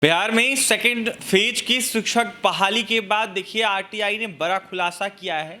बिहार में second phase की शिक्षक बहाली के बाद देखिए आरटीआई ने बड़ा खुलासा किया है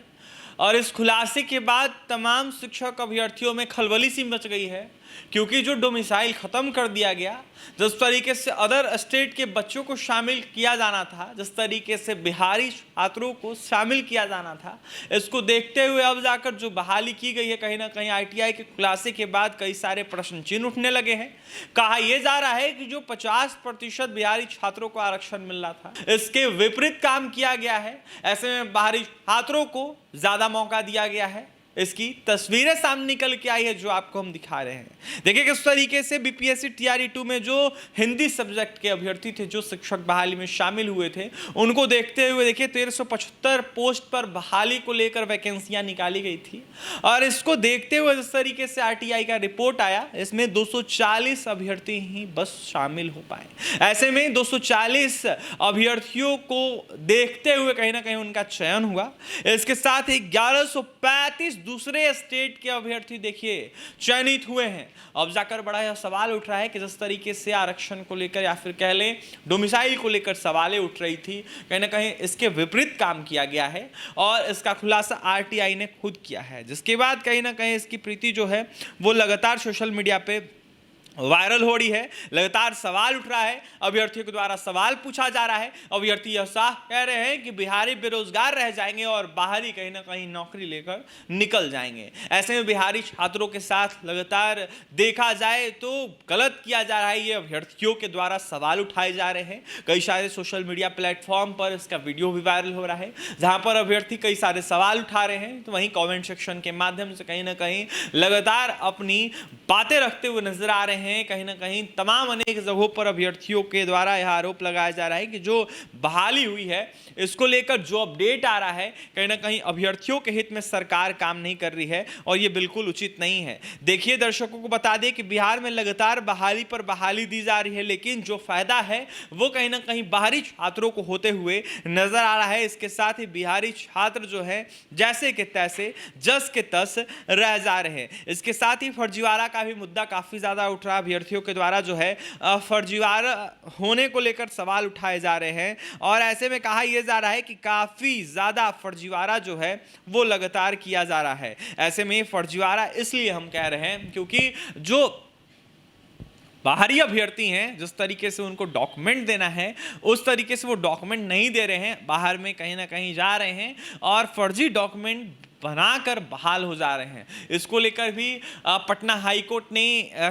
और इस खुलासे के बाद तमाम शिक्षक अभ्यर्थियों में खलबली सी मच गई है, क्योंकि जो डोमिसाइल ख़त्म कर दिया गया, जिस तरीके से अदर स्टेट के बच्चों को शामिल किया जाना था, जिस तरीके से बिहारी छात्रों को शामिल किया जाना था, इसको देखते हुए अब जाकर जो बहाली की गई है, कहीं ना कहीं आरटीआई के खुलासे के बाद कई सारे प्रश्न चिन्ह उठने लगे हैं। कहा यह जा रहा है कि जो 50% बिहारी छात्रों को आरक्षण मिल रहा था, इसके विपरीत काम किया गया है। ऐसे में बाहरी छात्रों को ज्यादा मौका दिया गया है। इसकी तस्वीरें सामने निकल के आई है जो आपको हम दिखा रहे हैं। देखिए किस तरीके से बीपीएससी टीआरई 2 में जो हिंदी सब्जेक्ट के अभ्यर्थी थे, जो शिक्षक बहाली में शामिल हुए थे, उनको देखते हुए देखिए 1375 पोस्ट पर बहाली को लेकर वैकेंसियां निकाली गई थी और इसको देखते हुए जिस तरीके से आरटीआई का रिपोर्ट आया, इसमें 240 अभ्यर्थी ही बस शामिल हो पाए। ऐसे में 240 अभ्यर्थियों को देखते हुए कहीं ना कहीं उनका चयन हुआ। इसके साथ ही 1135 दूसरे स्टेट के अभ्यर्थी देखिए चयनित हुए हैं। अब जाकर बड़ा यह सवाल उठ रहा है कि जिस तरीके से आरक्षण को लेकर या फिर कह लें डोमिसाइल को लेकर सवालें उठ रही थी, कहीं ना कहीं इसके विपरीत काम किया गया है और इसका खुलासा आरटीआई ने खुद किया है, जिसके बाद कहीं ना कहीं इसकी प्रीति जो है वो लगातार सोशल मीडिया पे वायरल हो रही है। लगातार सवाल उठ रहा है, अभ्यर्थियों के द्वारा सवाल पूछा जा रहा है। अभ्यर्थी यह साफ कह रहे हैं कि बिहारी बेरोजगार रह जाएंगे और बाहरी कहीं ना कहीं नौकरी लेकर निकल जाएंगे। ऐसे में बिहारी छात्रों के साथ लगातार देखा जाए तो गलत किया जा रहा है। ये अभ्यर्थियों के द्वारा सवाल उठाए जा रहे हैं। कई सारे सोशल मीडिया प्लेटफॉर्म पर इसका वीडियो भी वायरल हो रहा है, जहां पर अभ्यर्थी कई सारे सवाल उठा रहे हैं, तो वहीं कॉमेंट सेक्शन के माध्यम से कहीं ना कहीं लगातार अपनी बातें रखते हुए नजर आ रहे हैं। कहीं ना कहीं तमाम अनेक जगहों पर अभ्यर्थियों के द्वारा यह आरोप लगाया जा रहा है कि जो बहाली हुई है, इसको लेकर जो अपडेट आ रहा है, कहीं ना कहीं अभ्यर्थियों के हित में सरकार काम नहीं कर रही है और यह बिल्कुल उचित नहीं है। देखिए दर्शकों को बता दें कि बिहार में लगातार बहाली पर बहाली दी जा रही है, लेकिन जो फायदा है वो कहीं ना कहीं बाहरी छात्रों को होते हुए नजर आ रहा है। इसके साथ ही बिहारी छात्र जो है जैसे के तैसे जस के तस रह जा रहे हैं। इसके साथ ही फर्जीवाड़ा का भी मुद्दा काफी ज्यादा उठ रहा है। अभ्यर्थियों के द्वारा जो है फर्जीवाड़ा होने को लेकर सवाल उठाए जा रहे हैं और ऐसे में कहा यह जा रहा है कि काफी ज्यादा फर्जीवाड़ा जो है वो लगातार किया जा रहा है। ऐसे में फर्जीवाड़ा इसलिए हम कह रहे हैं क्योंकि जो बाहरी अभ्यर्थी हैं, जिस तरीके से उनको डॉक्यूमेंट देना है उस तरीके से वो डॉक्यूमेंट नहीं दे रहे हैं, बाहर में कहीं ना कहीं जा रहे हैं और फर्जी डॉक्यूमेंट बनाकर बहाल हो जा रहे हैं। इसको लेकर भी पटना हाईकोर्ट ने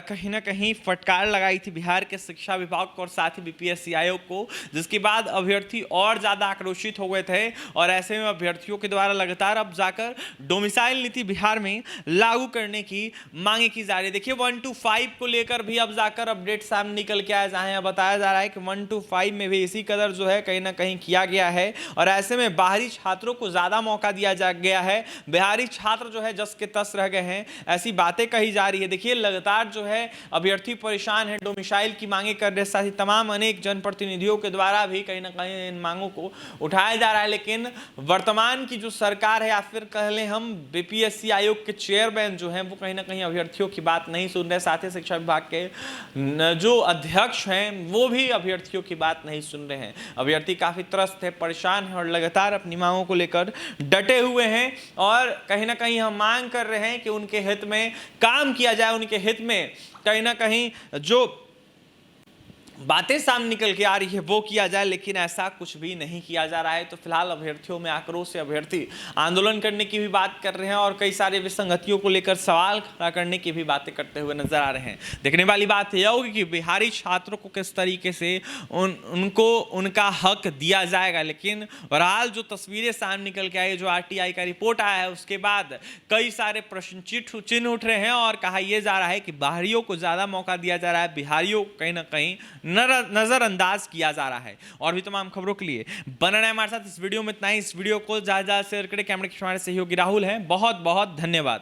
कहीं ना कहीं फटकार लगाई थी बिहार के शिक्षा विभाग को और साथ ही बीपीएससी आयोग को, जिसके बाद अभ्यर्थी और ज़्यादा आक्रोशित हो गए थे और ऐसे में अभ्यर्थियों के द्वारा लगातार अब जाकर डोमिसाइल नीति बिहार में लागू करने की मांगे की जा रही है। देखिए 1 to 5 को लेकर भी अब जाकर अपडेट सामने निकल के आया, जहाँ बताया जा रहा है कि 1 to 5 में भी इसी कदर जो है कहीं ना कहीं किया गया है और ऐसे में बाहरी छात्रों को ज़्यादा मौका दिया जा गया है। बिहारी छात्र जो है जस के तस रह गए हैं, ऐसी बातें कही जा रही है। देखिए लगातार जो है अभ्यर्थी परेशान है, डोमिसाइल की मांगे कर रहे, साथ ही तमाम अनेक जनप्रतिनिधियों के द्वारा भी कहीं ना कहीं इन मांगों को उठाया जा रहा है। लेकिन वर्तमान की जो सरकार है या फिर कह लें हम बीपीएससी आयोग के चेयरमैन जो हैं वो कहीं ना कहीं अभ्यर्थियों की बात नहीं सुन रहे। साथ ही शिक्षा विभाग के जो अध्यक्ष हैं वो भी अभ्यर्थियों की बात नहीं सुन रहे हैं। अभ्यर्थी काफी त्रस्त है, परेशान है और लगातार अपनी मांगों को लेकर डटे हुए हैं और कहीं ना कहीं हम मांग कर रहे हैं कि उनके हित में काम किया जाए, उनके हित में कहीं ना कहीं जो बातें सामने निकल के आ रही है वो किया जाए, लेकिन ऐसा कुछ भी नहीं किया जा रहा है। तो फिलहाल अभ्यर्थियों में आक्रोश से अभ्यर्थी आंदोलन करने की भी बात कर रहे हैं और कई सारे विसंगतियों को लेकर सवाल खड़ा करने की भी बातें करते हुए नजर आ रहे हैं। देखने वाली बात यह होगी कि बिहारी छात्रों को किस तरीके से उनको उनका हक दिया जाएगा। लेकिन बहरहाल जो तस्वीरें सामने निकल के आई, जो आरटीआई का रिपोर्ट आया है, उसके बाद कई सारे प्रश्न चिन्ह उठ रहे हैं और कहा यह जा रहा है कि बाहरियों को ज्यादा मौका दिया जा रहा है, बिहारियों को कहीं ना कहीं नजरअंदाज किया जा रहा है। और भी तमाम खबरों के लिए बना रहे हमारे साथ। इस वीडियो में इतना ही। इस वीडियो को ज्यादा शेयर करें। कैमरे के हमारे सहयोगी राहुल हैं। बहुत बहुत धन्यवाद।